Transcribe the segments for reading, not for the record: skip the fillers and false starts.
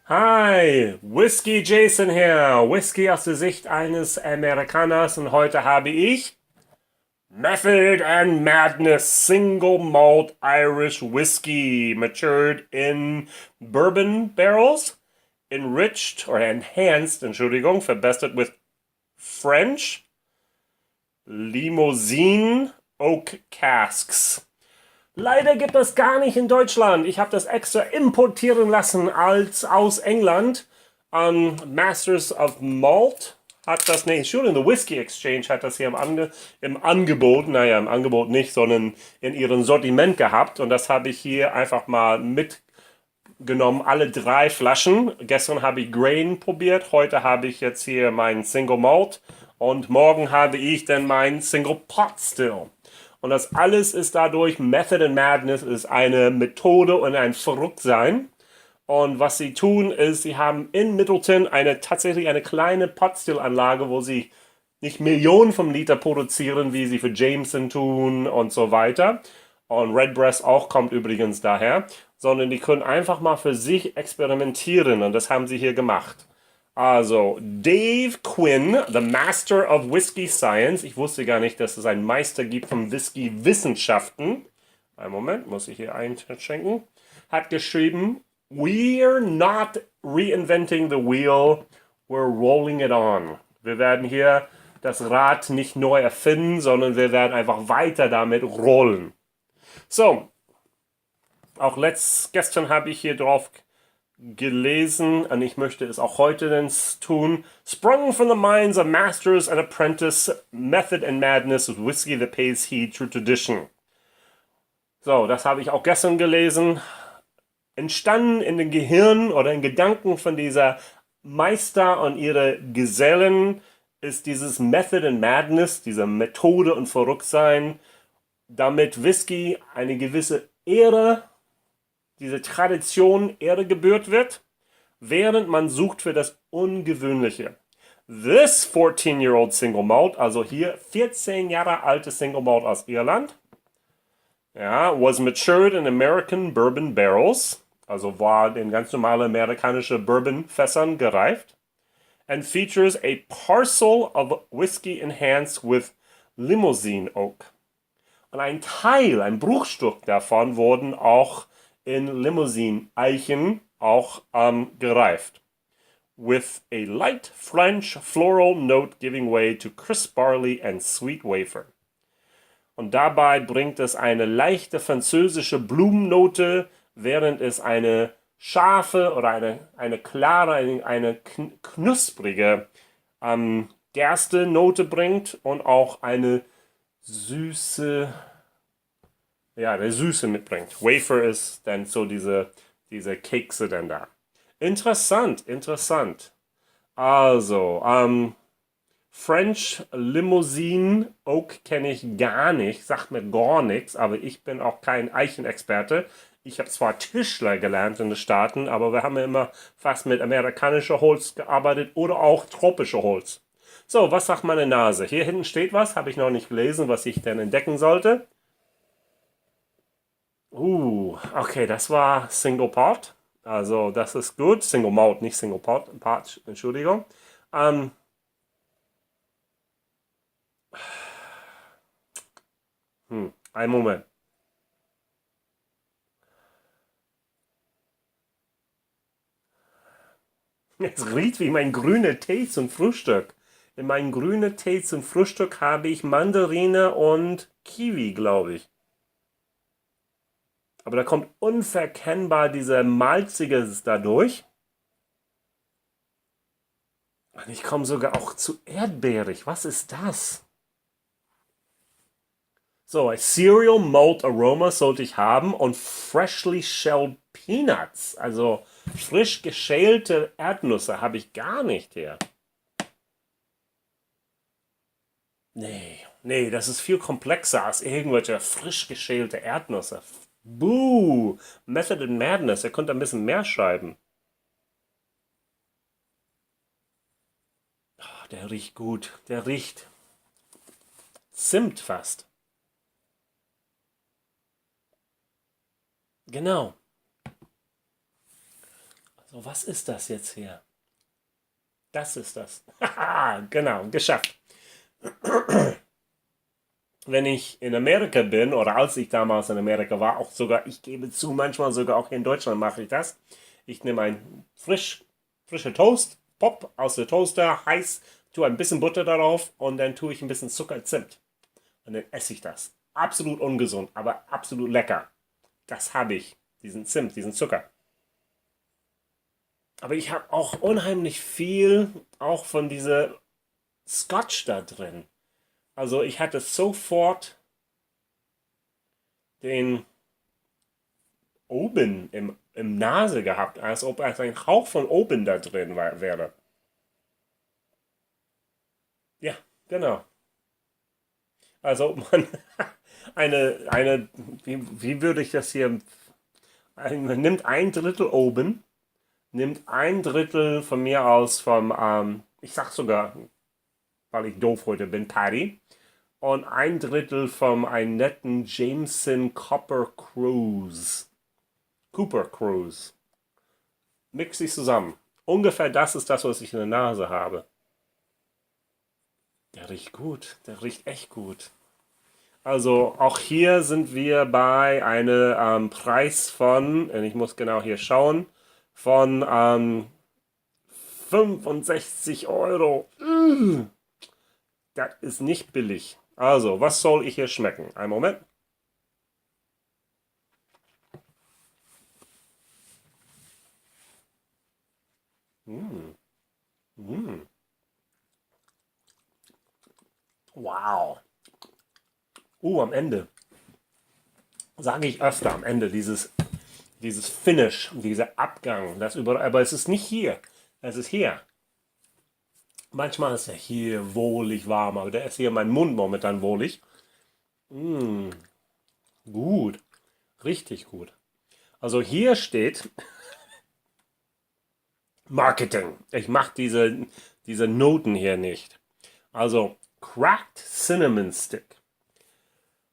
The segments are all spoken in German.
Hi, WhiskyJason hier. Whisky aus der Sicht eines Amerikaners und heute habe ich Method and Madness Single Malt Irish Whiskey matured in Bourbon barrels, enriched or enhanced, Entschuldigung, verbessert with French Limousin Oak Casks. Leider gibt es gar nicht in Deutschland. Ich habe das extra importieren lassen aus England. Masters of Malt hat das, nee, Entschuldigung, the Whisky Exchange hat das hier im Angebot, naja, im Angebot nicht, sondern in ihrem Sortiment gehabt. Und das habe ich hier einfach mal mitgenommen, alle 3 Flaschen. Gestern habe ich Grain probiert, heute habe ich jetzt hier meinen Single Malt und morgen habe ich dann meinen Single Pot Still. Und das alles ist dadurch, Method and Madness ist eine Methode und ein Verrücktsein. Und was sie tun, ist, sie haben in Middleton tatsächlich eine kleine Potstill-Anlage, wo sie nicht Millionen von Liter produzieren, wie sie für Jameson tun und so weiter. Und Redbreast auch kommt übrigens daher. Sondern die können einfach mal für sich experimentieren. Und das haben sie hier gemacht. Also, Dave Quinn, the Master of Whiskey Science. Ich wusste gar nicht, dass es einen Meister gibt von Whisky-Wissenschaften. Einen Moment, muss ich hier einschenken. Hat geschrieben, We're not reinventing the wheel, we're rolling it on. Wir werden hier das Rad nicht neu erfinden, sondern wir werden einfach weiter damit rollen. So, auch gestern habe ich hier drauf gelesen, und ich möchte es auch heute dann tun. Sprung from the minds of masters and apprentice, method and madness with whiskey that pays heed to tradition. So, das habe ich auch gestern gelesen. Entstanden in den Gehirn oder in Gedanken von dieser Meister und ihre Gesellen ist dieses Method and Madness, diese Methode und Verrücktsein, damit Whisky eine gewisse Ehre, diese Tradition Ehre gebührt wird, während man sucht für das Ungewöhnliche. This 14-year-old Single Malt, also hier 14 Jahre alte Single Malt aus Irland, ja, was matured in American Bourbon barrels, also war in ganz normale amerikanische Bourbon-Fässern gereift, and features a parcel of whiskey enhanced with Limousin Oak. Und ein Teil, ein Bruchstück davon wurden auch in Limousin-Eichen auch gereift. With a light French floral note giving way to crisp barley and sweet wafer. Und dabei bringt es eine leichte französische Blumennote, während es eine scharfe oder eine klare, eine knusprige Gerste-Note bringt und auch eine süße, ja, der Süße mitbringt. Wafer ist dann so diese Kekse dann da. Interessant, interessant. Also, French Limousine Oak kenne ich gar nicht, sagt mir gar nichts, aber ich bin auch kein Eichenexperte. Ich habe zwar Tischler gelernt in den Staaten, aber wir haben ja immer fast mit amerikanischer Holz gearbeitet oder auch tropischer Holz. So, was sagt meine Nase? Hier hinten steht was, habe ich noch nicht gelesen, was ich denn entdecken sollte. Okay, das war Single Pot. Also, das ist gut. Single Malt, nicht Single Pot. Entschuldigung. Einen Moment. Es riecht wie mein grüner Tee zum Frühstück. In meinem grünen Tee zum Frühstück habe ich Mandarine und Kiwi, glaube ich. Aber da kommt unverkennbar dieser Malziges dadurch. Und ich komme sogar auch zu erdbeerig. Was ist das? So, ein Cereal Malt Aroma sollte ich haben und freshly shelled Peanuts, also frisch geschälte Erdnüsse, habe ich gar nicht hier. Nee, das ist viel komplexer als irgendwelche frisch geschälte Erdnüsse. Buh, Method in Madness, ihr könnt ein bisschen mehr schreiben. Oh, der riecht gut, der riecht Zimt fast. Genau. So, was ist das jetzt hier? Das ist das. Haha, genau, geschafft. Wenn ich in Amerika bin oder als ich damals in Amerika war, auch sogar, ich gebe zu, manchmal sogar auch in Deutschland mache ich das. Ich nehme einen frische Toast, pop aus der Toaster, heiß, tue ein bisschen Butter darauf und dann tue ich ein bisschen Zucker, Zimt. Und dann esse ich das. Absolut ungesund, aber absolut lecker. Das habe ich, diesen Zimt, diesen Zucker. Aber ich habe auch unheimlich viel auch von dieser Scotch da drin. Also ich hatte sofort den oben im Nase gehabt, als ob ein Hauch von oben da drin wäre. Ja, genau. Also man, wie würde ich das hier, man nimmt ein Drittel oben, nimmt ein Drittel von mir aus ich sag sogar, weil ich doof heute bin, Patty, und ein Drittel von einem netten Jameson Cooper Cruise. Mix ich zusammen. Ungefähr das ist das, was ich in der Nase habe. Der riecht gut. Der riecht echt gut. Also auch hier sind wir bei einem Preis von, und ich muss genau hier schauen, von 65 Euro. Das ist nicht billig. Also, was soll ich hier schmecken? Einen Moment. Mm. Mm. Wow. Am Ende. Sage ich öfter am Ende, dieses Finish, dieser Abgang, das überall, aber es ist nicht hier. Es ist hier. Manchmal ist er hier wohlig warm, aber der ist hier mein Mund momentan wohlig. Mm, gut. Richtig gut. Also hier steht Marketing. Ich mache diese Noten hier nicht. Also Cracked Cinnamon Stick.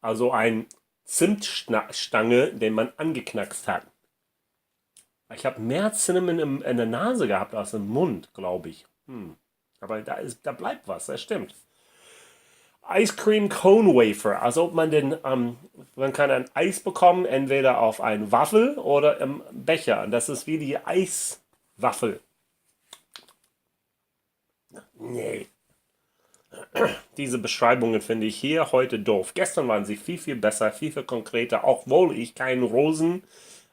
Also ein Zimtstange, den man angeknackst hat. Ich habe mehr Cinnamon in der Nase gehabt als im Mund, glaube ich. Aber da bleibt was, das stimmt. Ice Cream Cone Wafer, also ob man kann ein Eis bekommen, entweder auf einen Waffel oder im Becher. Das ist wie die Eiswaffel. Nee, diese Beschreibungen finde ich hier heute doof. Gestern waren sie viel, viel besser, viel, viel konkreter, obwohl ich keinen Rosen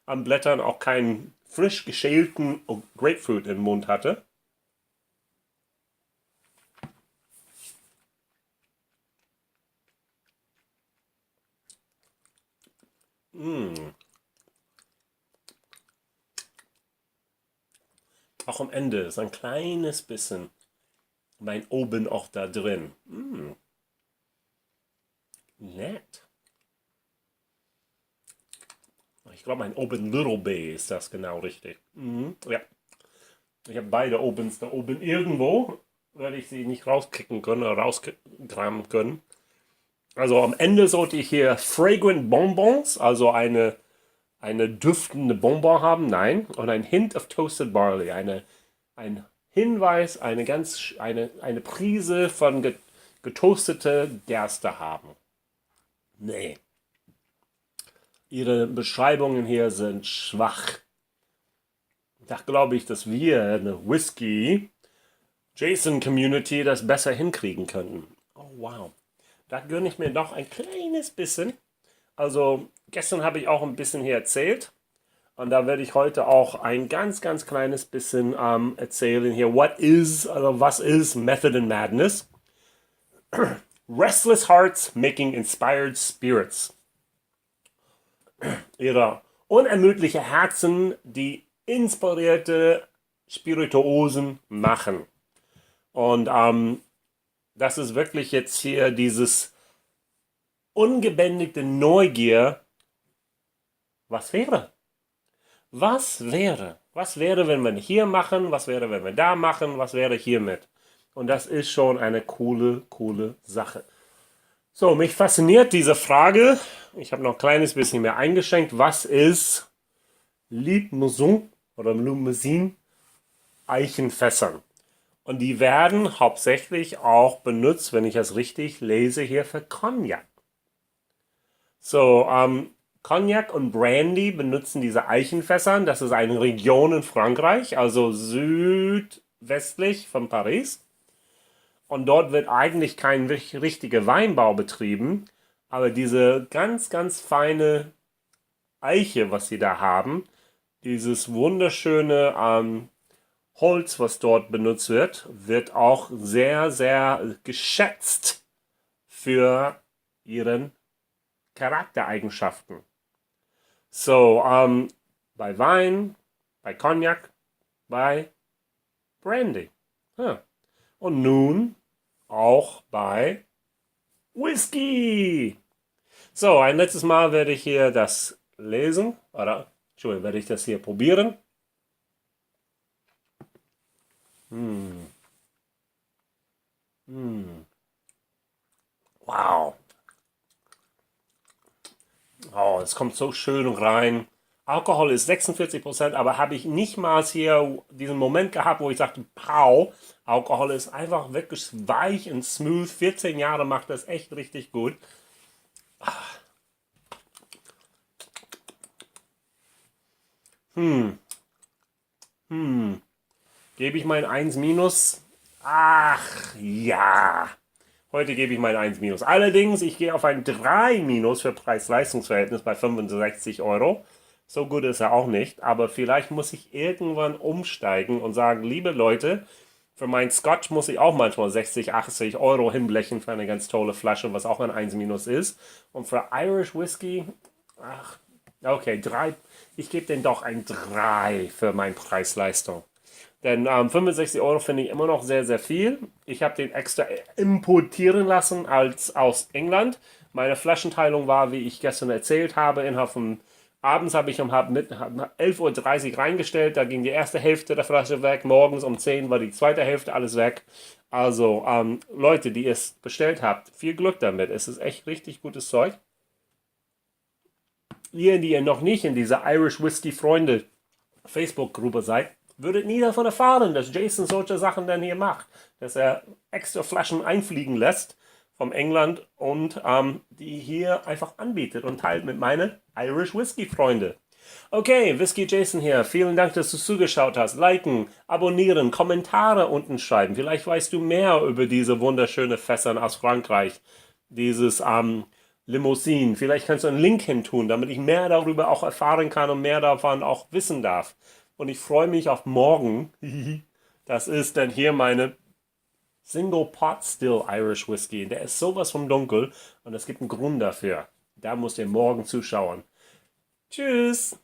am Blättern, auch keinen frisch geschälten Grapefruit im Mund hatte. Auch am Ende ist ein kleines bisschen mein Oben auch da drin. Nett. Ich glaube, mein Oben Little Bay ist das genau richtig. Ja. Ich habe beide Opens da oben irgendwo. Werde ich sie nicht rauskicken können oder rauskramen können. Also am Ende sollte ich hier Fragrant Bonbons, also eine düftende Bonbon haben. Nein. Und ein Hint of Toasted Barley. Ein Hinweis, eine Prise von getoastete Gerste haben. Nee. Ihre Beschreibungen hier sind schwach. Da glaube ich, dass wir eine WhiskyJason-Community das besser hinkriegen könnten. Oh wow. Da gönne ich mir doch ein kleines bisschen. Also gestern habe ich auch ein bisschen hier erzählt. Und da werde ich heute auch ein ganz, ganz kleines bisschen erzählen hier. Was ist Method and Madness? Restless Hearts making inspired spirits. Ihre unermüdliche Herzen, die inspirierte Spirituosen machen. Und das ist wirklich jetzt hier dieses ungebändigte Neugier. Was wäre? Was wäre? Was wäre, wenn wir hier machen? Was wäre, wenn wir da machen? Was wäre hiermit? Und das ist schon eine coole, coole Sache. So, mich fasziniert diese Frage. Ich habe noch ein kleines bisschen mehr eingeschenkt. Was ist Limousin oder Limousin-Eichenfässern. Und die werden hauptsächlich auch benutzt, wenn ich das richtig lese, hier für Cognac. So, Cognac und Brandy benutzen diese Eichenfässern. Das ist eine Region in Frankreich, also südwestlich von Paris. Und dort wird eigentlich kein richtiger Weinbau betrieben, aber diese ganz, ganz feine Eiche, was sie da haben, dieses wunderschöne Holz, was dort benutzt wird, wird auch sehr, sehr geschätzt für ihren Charaktereigenschaften. So, bei Wein, bei Cognac, bei Brandy. Ja. Und nun auch bei Whisky. So, ein letztes Mal werde ich hier das lesen, oder, Entschuldigung, werde ich das hier probieren. Wow. Oh, es kommt so schön rein. Alkohol ist 46%, aber habe ich nicht mal hier diesen Moment gehabt, wo ich sagte, pow, Alkohol ist einfach wirklich weich und smooth. 14 Jahre macht das echt richtig gut. Gebe ich mein 1 minus? Ach ja. Heute gebe ich mein 1 minus. Allerdings, ich gehe auf ein 3 minus für Preis-Leistungs-Verhältnis bei 65 Euro. So gut ist er auch nicht. Aber vielleicht muss ich irgendwann umsteigen und sagen, liebe Leute, für meinen Scotch muss ich auch manchmal 60, 80 Euro hinblechen für eine ganz tolle Flasche, was auch ein 1 minus ist. Und für Irish Whiskey, ach, okay, 3. Ich gebe den doch ein 3 für meine Preis-Leistung. Denn 65 Euro finde ich immer noch sehr, sehr viel. Ich habe den extra importieren lassen als aus England. Meine Flaschenteilung war, wie ich gestern erzählt habe, innerhalb von abends habe ich um 11:30 Uhr reingestellt. Da ging die erste Hälfte der Flasche weg. Morgens um 10 war die zweite Hälfte alles weg. Also Leute, die es bestellt habt, viel Glück damit. Es ist echt richtig gutes Zeug. Ihr, die ihr noch nicht in dieser Irish Whiskey Freunde Facebook-Gruppe seid, würdet nie davon erfahren, dass Jason solche Sachen dann hier macht. Dass er extra Flaschen einfliegen lässt vom England und die hier einfach anbietet und teilt mit meinen Irish Whiskey Freunde. Okay, WhiskyJason hier. Vielen Dank, dass du zugeschaut hast. Liken, abonnieren, Kommentare unten schreiben. Vielleicht weißt du mehr über diese wunderschöne Fässern aus Frankreich. Dieses Limousin. Vielleicht kannst du einen Link hin tun, damit ich mehr darüber auch erfahren kann und mehr davon auch wissen darf. Und ich freue mich auf morgen. Das ist dann hier meine Single Pot Still Irish Whiskey. Der ist sowas von dunkel und es gibt einen Grund dafür. Da musst ihr morgen zuschauen. Tschüss!